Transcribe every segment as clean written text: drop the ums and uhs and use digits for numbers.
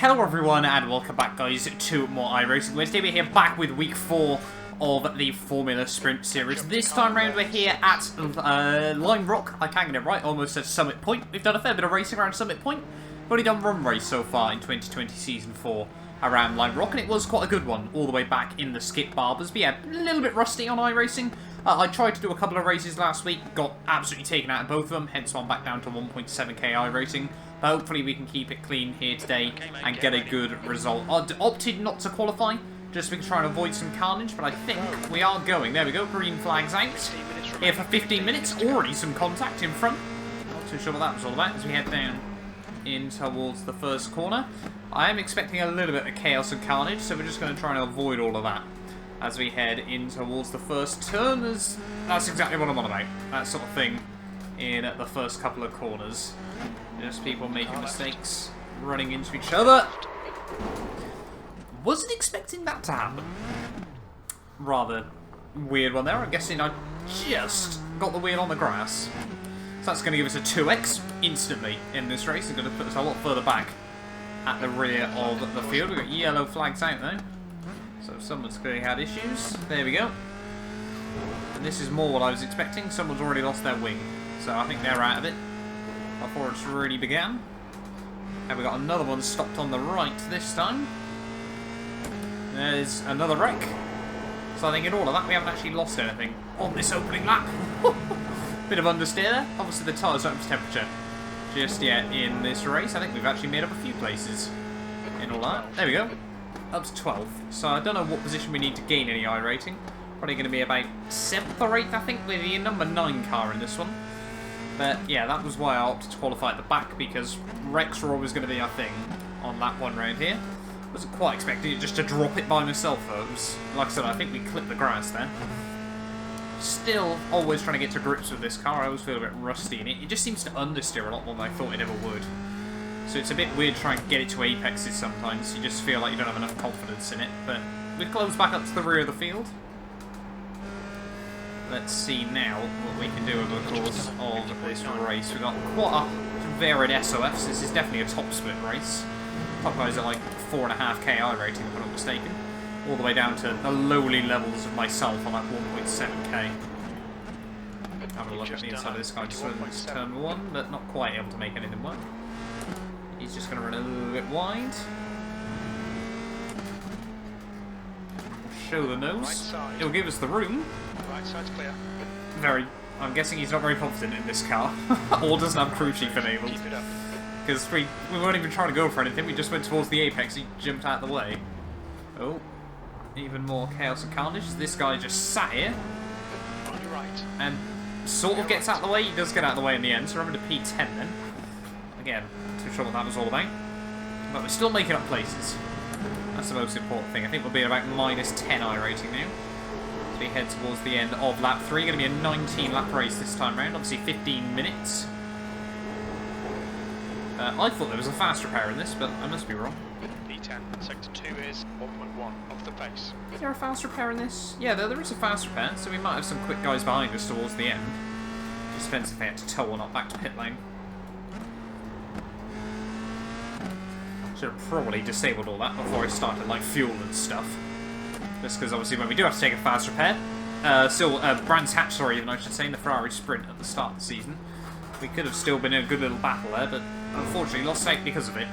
Hello everyone and welcome back guys to more iRacing Wednesday. We're here back with week 4 of the Formula Sprint Series. This time round we're here at Lime Rock. I can't get it right, almost at Summit Point. We've done a fair bit of racing around Summit Point. We've only done one race so far in 2020 Season 4 around Lime Rock, and it was quite a good one all the way back in the Skip Barbers. But yeah, a little bit rusty on iRacing. I tried to do a couple of races last week, got absolutely taken out of both of them, hence why I'm back down to 1.7k iRacing. But hopefully we can keep it clean here today and get a good result. I opted not to qualify, just because trying to avoid some carnage, but I think we are going. There we go, green flags out. Here for 15 minutes, already some contact in front. Not too sure what that was all about as we head down in towards the first corner. I am expecting a little bit of chaos and carnage, so we're just going to try and avoid all of that as we head in towards the first turn. That's exactly what I'm on about. That sort of thing in the first couple of corners. Just people making mistakes, running into each other. Wasn't expecting that to happen. Rather weird one there. I'm guessing I just got the wheel on the grass. So that's going to give us a 2x instantly in this race. It's going to put us a lot further back at the rear of the field. We've got yellow flags out though. So someone's clearly had issues. There we go. And this is more what I was expecting. Someone's already lost their wing. So I think they're out of it before it's really began. And we got another one stopped on the right this time. There's another wreck. So I think in all of that we haven't actually lost anything on this opening lap. Bit of understeer there. Obviously the tyres aren't up to temperature just yet in this race. I think we've actually made up a few places in all that. There we go. Up to 12th. So I don't know what position we need to gain any iRating. Probably going to be about 7th or 8th, I think, with the number 9 car in this one. But yeah, that was why I opted to qualify at the back, because wrecks were always going to be our thing on that one round here. Wasn't quite expecting it just to drop it by myself, though. Like I said, I think we clipped the grass there. Still always trying to get to grips with this car. I always feel a bit rusty in it. It just seems to understeer a lot more than I thought it ever would. So it's a bit weird trying to get it to apexes sometimes. You just feel like you don't have enough confidence in it. But we've closed back up to the rear of the field. Let's see now what we can do over the course of this race. We've got quite a varied SOFs. This is definitely a top split race. Top guys are like 4.5k iRating, if I'm not mistaken. All the way down to the lowly levels of myself on like 1.7k. Having a look at the inside of this guy just went turn 1, but not quite able to make anything work. He's just going to run a little bit wide. Show the nose. It'll give us the room. Right side's clear. I'm guessing he's not very confident in this car. Or doesn't have crew chief enabled. Because we weren't even trying to go for anything, we just went towards the apex, he jumped out of the way. Oh. Even more chaos and carnage. This guy just sat here. On your right. And sort of gets out of the way. He does get out of the way in the end, so we're over to P10 then. Again, not too sure what that was all about. But we're still making up places. That's the most important thing. I think we'll be about minus 10 iRating now. As we head towards the end of lap 3. Going to be a 19 lap race this time round. Obviously 15 minutes. I thought there was a fast repair in this, but I must be wrong. P10, sector 2 is 1.1 off the pace. Is there a fast repair in this? Yeah, there is a fast repair, so we might have some quick guys behind us towards the end. Just depends if they had to tow or not back to pit lane. Should have probably disabled all that before I started like fuel and stuff. Just because obviously when we do have to take a fast repair, Brands Hatch, sorry, even I should say, in the Ferrari Sprint at the start of the season, we could have still been in a good little battle there, but unfortunately lost out because of it.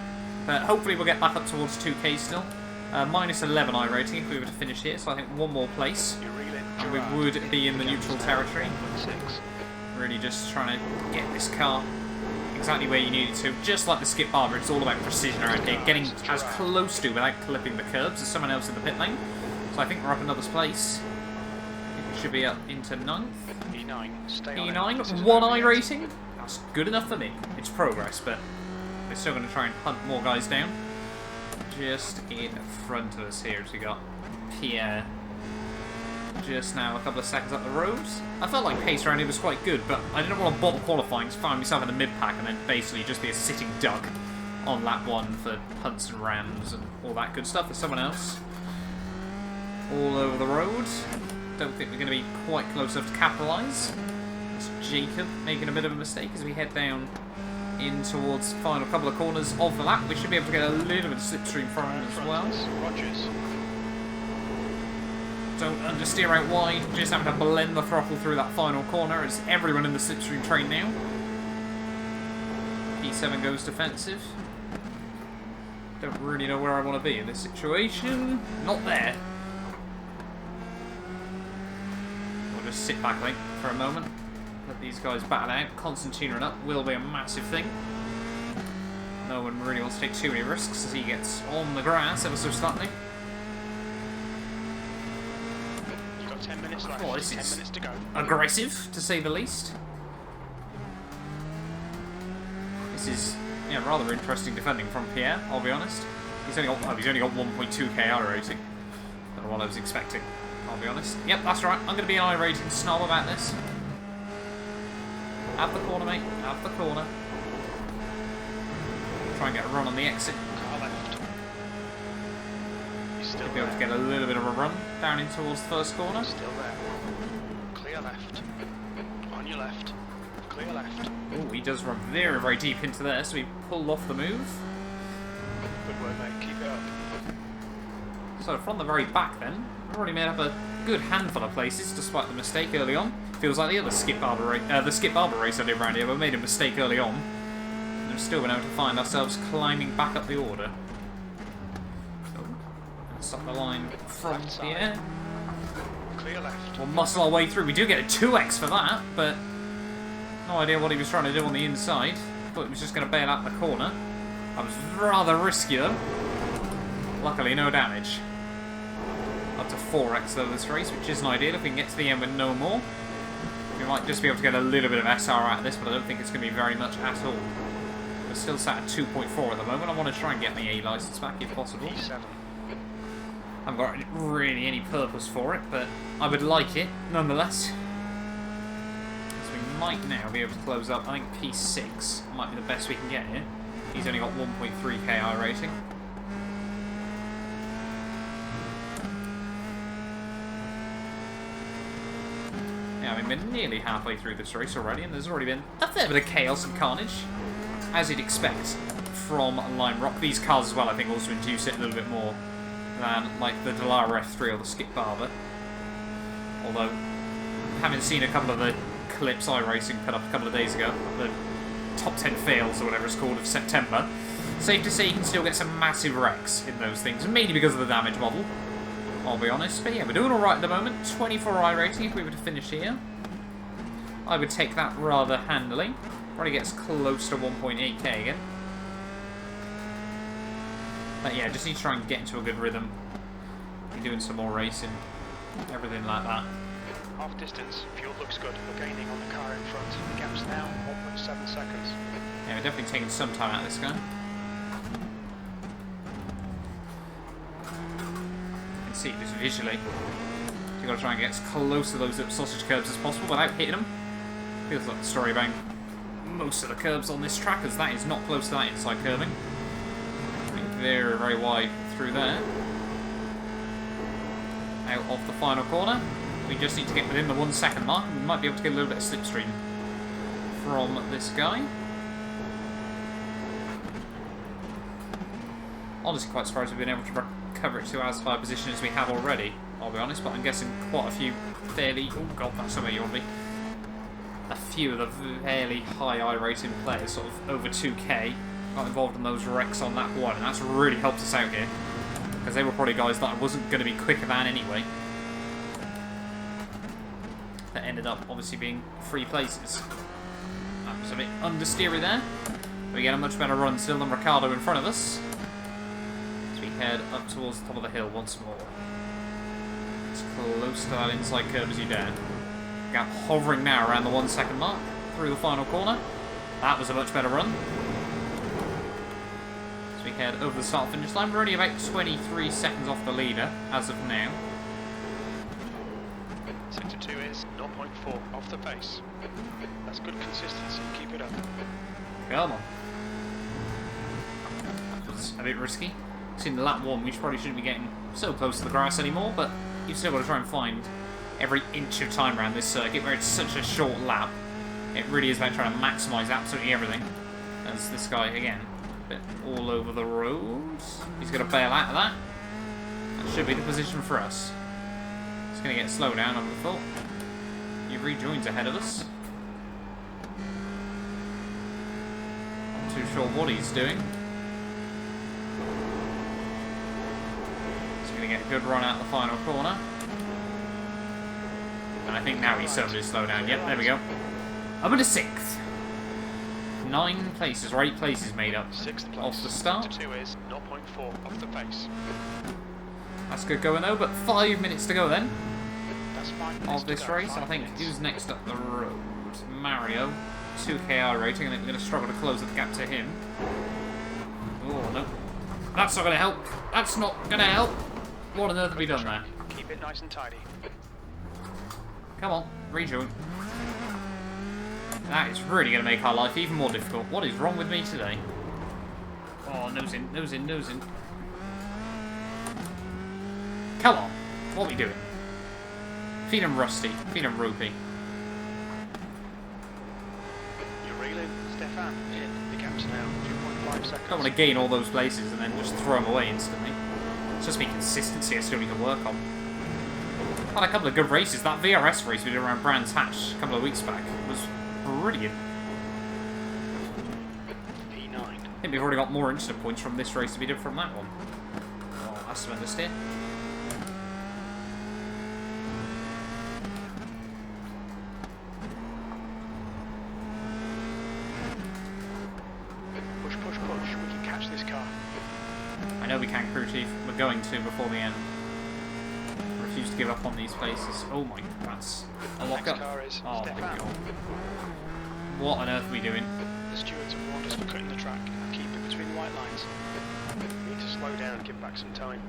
But hopefully we'll get back up towards 2k still. Minus 11 iRating if we were to finish here, so I think one more place and we would be in the neutral territory. Really just trying to get this car exactly where you need it to. Just like the Skip Barber, it's all about precision around here, getting as close to without clipping the curbs as someone else in the pit lane. So I think we're up another place. I think we should be up into 9th. P9, 1 iRating. That's good enough for me. It's progress, but we're still going to try and hunt more guys down. Just in front of us here, as we got Pierre just now a couple of seconds up the road. I felt like pace around here was quite good, but I didn't want to bother qualifying, so find myself in the mid-pack and then basically just be a sitting duck on lap 1 for punts and rams and all that good stuff with someone else. All over the road. Don't think we're going to be quite close enough to capitalise. It's Jacob making a bit of a mistake as we head down in towards the final couple of corners of the lap. We should be able to get a little bit of slipstream from him as well. Rogers. Don't understeer out wide, just having to blend the throttle through that final corner as everyone in the slipstream train now. P7 goes defensive. Don't really know where I want to be in this situation. Not there. We'll just sit back, I think, for a moment. Let these guys battle out. Constantining up will be a massive thing. No one really wants to take too many risks as he gets on the grass ever so slightly. You've got 10 minutes left. Oh, this 10 is minutes to go. aggressive, to say the least. This is rather interesting defending from Pierre, I'll be honest. He's only got 1.2k IRacing. Not what I was expecting, I'll be honest. Yep, that's right. I'm going to be an IRacing snob about this. Have the corner, mate. Have the corner. Try and get a run on the exit. Car left. He's still Be able to there. get a little bit of a run down in towards the first corner. Still there. Clear left. On your left. Clear left. Oh, he does run very, very deep into there, so he pulled off the move. Good work, mate. Keep it up. So from the very back then, we've already made up a good handful of places despite the mistake early on. Feels like the other Skip Barber race, I did around here, but we made a mistake early on. And we've still been able to find ourselves climbing back up the order. So, let's stop the line from Left the side. air. Clear left. We'll muscle our way through. We do get a 2x for that, but no idea what he was trying to do on the inside. Thought he was just going to bail out the corner. That was rather risky though. Luckily, no damage. Up to 4x though this race, which isn't ideal. If we can get to the end with no more, we might just be able to get a little bit of SR out of this, but I don't think it's going to be very much at all. We're still sat at 2.4 at the moment. I want to try and get my A license back if possible. P7. I haven't got really any purpose for it, but I would like it nonetheless. So we might now be able to close up. I think P6 might be the best we can get here. He's only got 1.3k IRacing. Yeah, I mean, we're nearly halfway through this race already, and there's already been a fair bit of chaos and carnage, as you'd expect from Lime Rock. These cars as well, I think, also induce it a little bit more than, like, the Dallara F3 or the Skip Barber. Although, having seen a couple of the clips iRacing put up a couple of days ago, the top 10 fails or whatever it's called of September, safe to say you can still get some massive wrecks in those things, mainly because of the damage model, I'll be honest. But yeah, we're doing alright at the moment. 24 iRacing if we were to finish here. I would take that rather handily. Probably gets close to 1.8k again. But yeah, just need to try and get into a good rhythm. Be doing some more racing, everything like that. Half distance. Fuel looks good. We're gaining on the car in front. The gap's now 1.7 seconds. Yeah, we're definitely taking some time out of this guy. You can see it just visually. You've got to try and get as close to those sausage curbs as possible without hitting them. Feels like the story about most of the curbs on this track, as that is not close to that inside curving. Very, very wide through there. Out of the final corner. We just need to get within the 1 second mark, and we might be able to get a little bit of slipstream from this guy. Honestly, quite surprised we've been able to recover it to as high a position as we have already, I'll be honest, but I'm guessing quite a few fairly... Oh god, that's somewhere you want to be. A few of the fairly high iRacing players, sort of over 2k, got involved in those wrecks on that one, and that's really helped us out here. Because they were probably guys that I wasn't going to be quicker than anyway. That ended up obviously being free places. That was a bit understeery there. We get a much better run still than Ricardo in front of us. As we head up towards the top of the hill once more. As close to that inside curve as you dare. Gap hovering now around the 1 second mark through the final corner. That was a much better run. As we head over the start finish line, we're only about 23 seconds off the leader as of now. Sector 2 is 0.4 off the pace. That's good consistency. Keep it up. Come on. That was a bit risky. In lap 1, we probably shouldn't be getting so close to the grass anymore, but you've still got to try and find every inch of time around this circuit where it's such a short lap. It really is about trying to maximise absolutely everything There's this guy again. A bit all over the road. He's going to bail out of that. That should be the position for us. It's going to get slow down, I would have thought. He rejoins ahead of us. Not too sure what he's doing. He's going to get a good run out the final corner. And I think now he's starting to slow down. Yep, there we go. Up into 6th. 9 places, or 8 places made up off the start. 2 is 0.4 off the pace. That's good going though, but 5 minutes to go then. That's 5 minutes Of this to go, race. 5 I think minutes. who's next up the road? Mario. 2K IRacing. I think we're going to struggle to close the gap to him. Oh, no. That's not going to help. That's not going to help. What on earth have we done there? Keep it nice and tidy. Come on, rejoin. That is really going to make our life even more difficult. What is wrong with me today? Oh, nose in, nose in, nose in. Come on. What are we doing? Feeling rusty. Feeling ropey. You're reeling, Stefan. In. The gap's now 2.5 seconds. Don't want to gain all those places and then just throw them away instantly. It's just be consistency I still need to work on. Had a couple of good races. That VRS race we did around Brands Hatch a couple of weeks back was brilliant. P9. I think we've already got more instant points from this race than we did from that one. Oh, that's tremendous steer. Push, push, push. We can catch this car. I know we can, crew chief. We're going to before the end. Refuse to give up on these places. Oh my, that's a lock Next up. car is Oh my Stefan. god. What on earth are we doing? The stewards have warned us for cutting the track. Keep it between the white lines. We need to slow down and give back some time.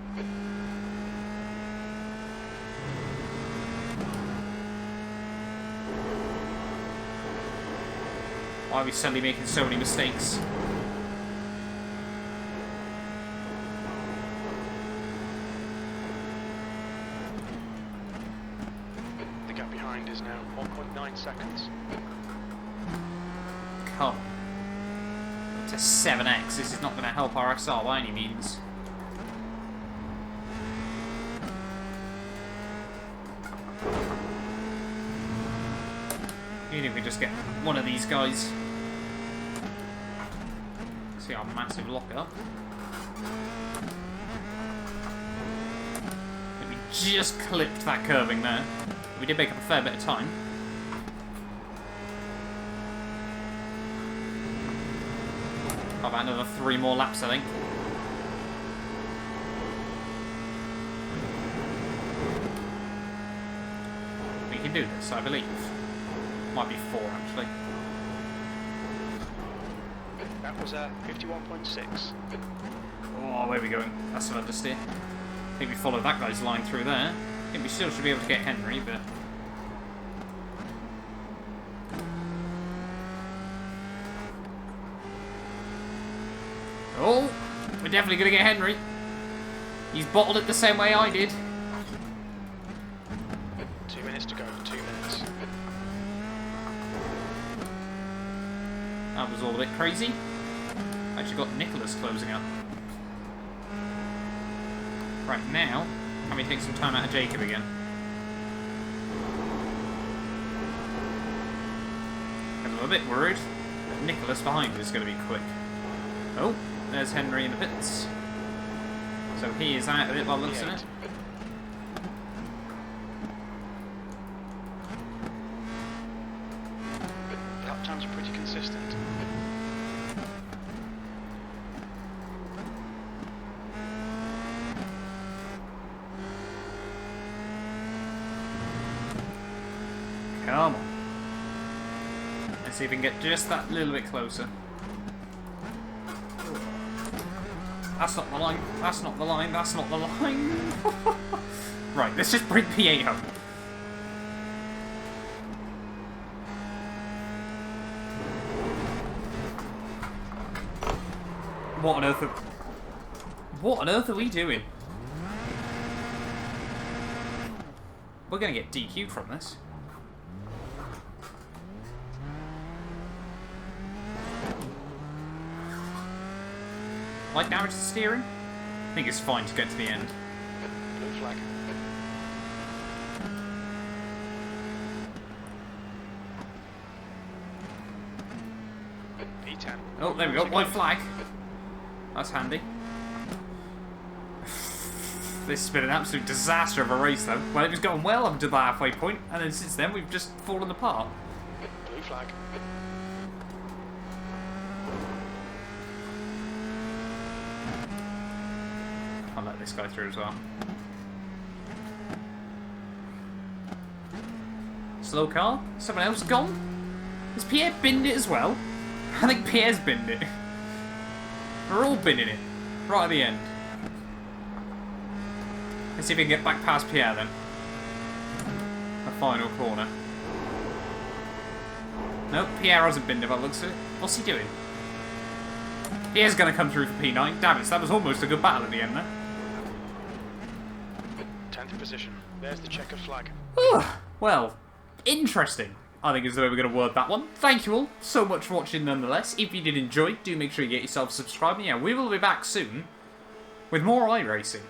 Why are we suddenly making so many mistakes? The gap behind is now 1.9 seconds. Come on. To 7x. This is not going to help our SR by any means. Even if we just get one of these guys. See our massive lock-up. We just clipped that curving there. We did make up a fair bit of time. Got about another 3 more laps, I think. We can do this, I believe. Might be 4, actually. That was 51.6. Oh, where are we going? That's an understeer. I think we followed that guy's line through there. I think we still should be able to get Henry, but... Oh! We're definitely going to get Henry. He's bottled it the same way I did. 2 minutes to go. 2 minutes. That was all a bit crazy. Actually got Nicholas closing up. Right now, can we take some time out of Jacob again? Because I'm a bit worried that Nicholas behind is going to be quick. Oh, there's Henry in the pits. So he is out of it by the looks of it. Lap times are pretty consistent. Come on. Let's see if we can get just that little bit closer. That's not the line. That's not the line. That's not the line. Right, let's just bring P8 home. What on earth are... What on earth are we doing? We're going to get DQ'd from this. Slight damage to the steering. I think it's fine to get to the end. Blue flag. P10. Oh, there we go. White flag. That's handy. This has been an absolute disaster of a race, though. Well, it was going well up to the halfway point, and then since then we've just fallen apart. Blue flag. I'll let this guy through as well. Slow car. Someone else gone? Has Pierre binned it as well? I think Pierre's binned it. We're all binning it. Right at the end. Let's see if we can get back past Pierre then. The final corner. Nope, Pierre hasn't binned it by the looks of it. What's he doing? Pierre's going to come through for P9. Damn it, so that was almost a good battle at the end there. 10th position. There's the checkered flag. Well, interesting, I think is the way we're going to word that one. Thank you all so much for watching nonetheless. If you did enjoy, do make sure you get yourself subscribed. Yeah, we will be back soon with more iRacing.